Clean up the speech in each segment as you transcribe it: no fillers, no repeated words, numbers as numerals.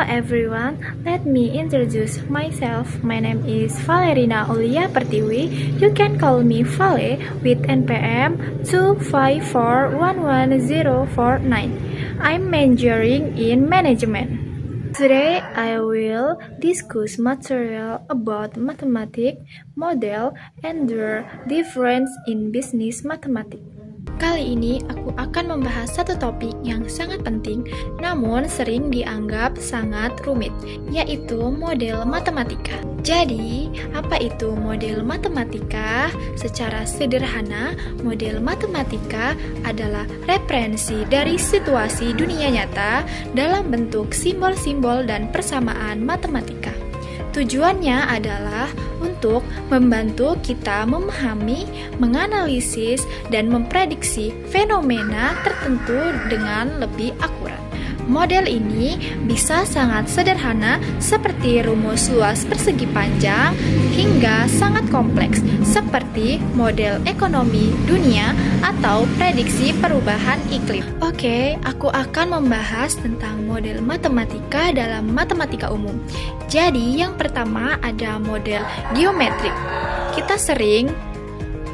everyone, let me introduce myself. My name is Valerina Aulia Pertiwi. You can call me Vale with NPM 2541149. I'm majoring in management. Today I will discuss material about mathematics, model, and their difference in business mathematics. Kali ini aku akan membahas satu topik yang sangat penting namun sering dianggap sangat rumit, yaitu model matematika. Jadi, apa itu model matematika? Secara sederhana, model matematika adalah referensi dari situasi dunia nyata dalam bentuk simbol-simbol dan persamaan matematika. Tujuannya adalah untuk membantu kita memahami, menganalisis, dan memprediksi fenomena tertentu dengan lebih akurat. Model ini bisa sangat sederhana seperti rumus luas persegi panjang hingga sangat kompleks seperti model ekonomi dunia atau prediksi perubahan iklim. Oke, aku akan membahas tentang model matematika dalam matematika umum. Jadi, yang pertama ada model geometrik. Kita sering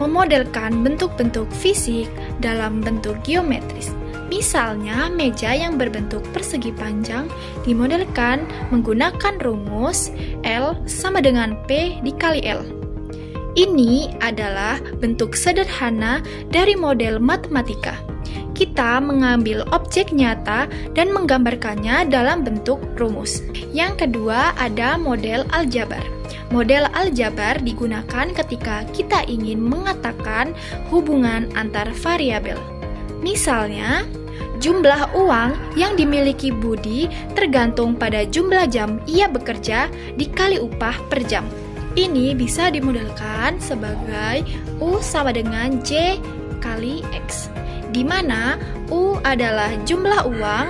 memodelkan bentuk-bentuk fisik dalam bentuk geometris. Misalnya, meja yang berbentuk persegi panjang dimodelkan menggunakan rumus L sama dengan P dikali L. Ini adalah bentuk sederhana dari model matematika. Kita mengambil objek nyata dan menggambarkannya dalam bentuk rumus. Yang kedua ada model aljabar. Model aljabar digunakan ketika kita ingin mengatakan hubungan antar variabel. Misalnya, jumlah uang yang dimiliki Budi tergantung pada jumlah jam ia bekerja dikali upah per jam. Ini bisa dimodelkan sebagai U sama dengan J kali X, di mana U adalah jumlah uang,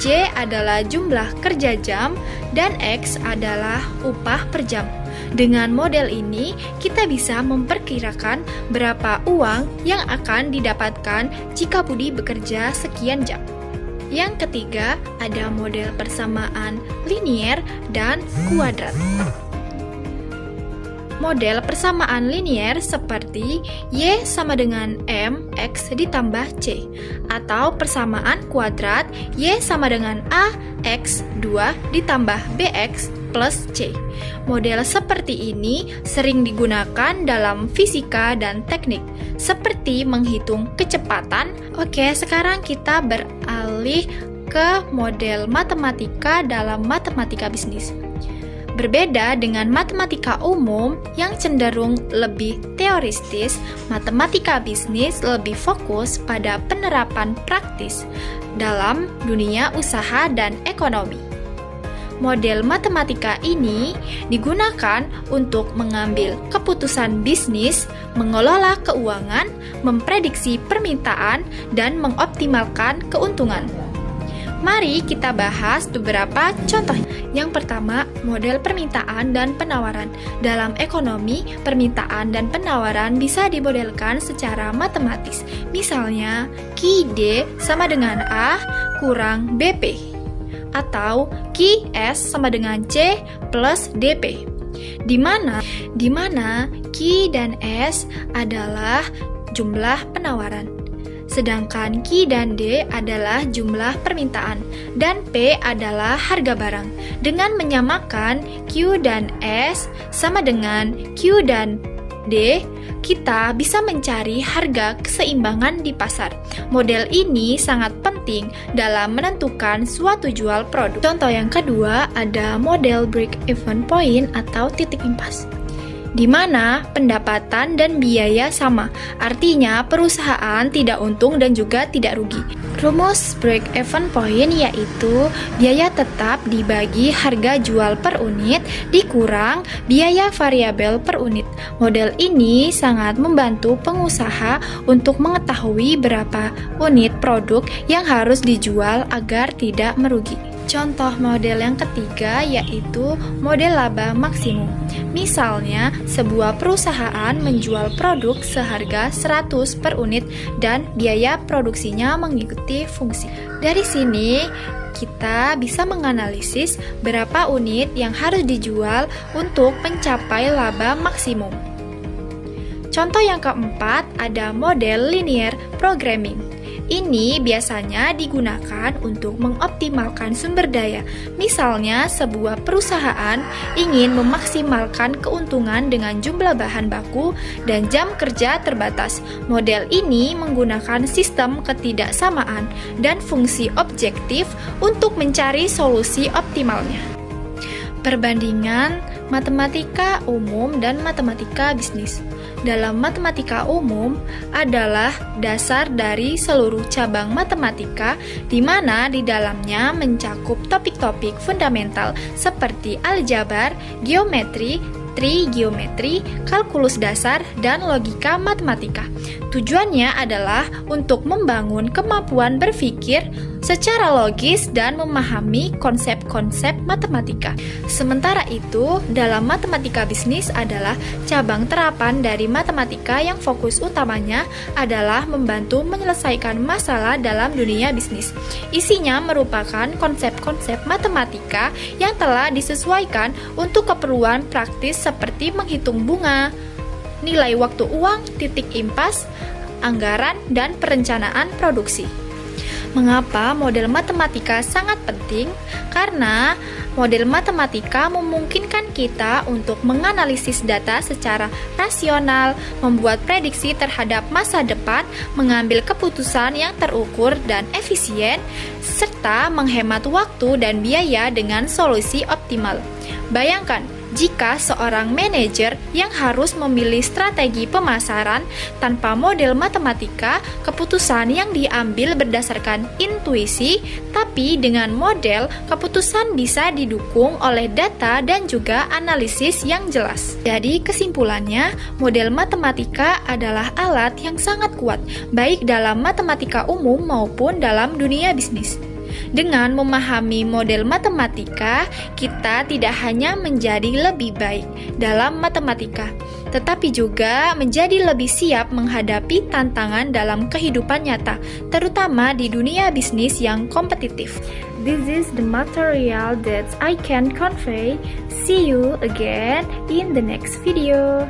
J adalah jumlah kerja jam, dan X adalah upah per jam. Dengan model ini, kita bisa memperkirakan berapa uang yang akan didapatkan jika Budi bekerja sekian jam. Yang ketiga, ada model persamaan linier dan kuadrat. Model persamaan linier seperti Y sama dengan MX ditambah C, atau persamaan kuadrat Y sama dengan AX2 ditambah BX plus C. Model seperti ini sering digunakan dalam fisika dan teknik, seperti menghitung kecepatan. Oke, sekarang kita beralih ke model matematika dalam matematika bisnis. Berbeda dengan matematika umum yang cenderung lebih teoristis, matematika bisnis lebih fokus pada penerapan praktis dalam dunia usaha dan ekonomi. Model matematika ini digunakan untuk mengambil keputusan bisnis, mengelola keuangan, memprediksi permintaan, dan mengoptimalkan keuntungan. Mari kita bahas beberapa contoh. Yang pertama, model permintaan dan penawaran. Dalam ekonomi, permintaan dan penawaran bisa dimodelkan secara matematis. Misalnya, QD sama dengan A kurang BP, atau QS sama dengan C plus DP. Di mana Q dan S adalah jumlah penawaran, sedangkan Q dan D adalah jumlah permintaan, dan P adalah harga barang. Dengan menyamakan Q dan S sama dengan Q dan D, kita bisa mencari harga keseimbangan di pasar. Model ini sangat penting dalam menentukan suatu jual produk. Contoh yang kedua ada model break-even point atau titik impas, di mana pendapatan dan biaya sama, artinya perusahaan tidak untung dan juga tidak rugi. Rumus break-even point yaitu biaya tetap dibagi harga jual per unit dikurang biaya variabel per unit. Model ini sangat membantu pengusaha untuk mengetahui berapa unit produk yang harus dijual agar tidak merugi. Contoh model yang ketiga yaitu model laba maksimum. Misalnya, sebuah perusahaan menjual produk seharga 100 per unit dan biaya produksinya mengikuti fungsi. Dari sini, kita bisa menganalisis berapa unit yang harus dijual untuk mencapai laba maksimum. Contoh yang keempat ada model linear programming. Ini biasanya digunakan untuk mengoptimalkan sumber daya. Misalnya, sebuah perusahaan ingin memaksimalkan keuntungan dengan jumlah bahan baku dan jam kerja terbatas. Model ini menggunakan sistem ketidaksamaan dan fungsi objektif untuk mencari solusi optimalnya. Perbandingan matematika umum dan matematika bisnis. Dalam matematika umum adalah dasar dari seluruh cabang matematika di mana di dalamnya mencakup topik-topik fundamental seperti aljabar, geometri, trigonometri, kalkulus dasar, dan logika matematika. Tujuannya adalah untuk membangun kemampuan berpikir secara logis dan memahami konsep-konsep matematika. Sementara itu, dalam matematika bisnis adalah cabang terapan dari matematika yang fokus utamanya adalah membantu menyelesaikan masalah dalam dunia bisnis. Isinya merupakan konsep-konsep matematika yang telah disesuaikan untuk keperluan praktis seperti menghitung bunga, nilai waktu uang, titik impas, anggaran, dan perencanaan produksi. Mengapa model matematika sangat penting? Karena model matematika memungkinkan kita untuk menganalisis data secara rasional, membuat prediksi terhadap masa depan, mengambil keputusan yang terukur dan efisien, serta menghemat waktu dan biaya dengan solusi optimal. Bayangkan, jika seorang manajer yang harus memilih strategi pemasaran tanpa model matematika, keputusan yang diambil berdasarkan intuisi, tapi dengan model, keputusan bisa didukung oleh data dan juga analisis yang jelas. Jadi kesimpulannya, model matematika adalah alat yang sangat kuat, baik dalam matematika umum maupun dalam dunia bisnis. Dengan memahami model matematika, kita tidak hanya menjadi lebih baik dalam matematika, tetapi juga menjadi lebih siap menghadapi tantangan dalam kehidupan nyata, terutama di dunia bisnis yang kompetitif. This is the material that I can convey. See you again in the next video.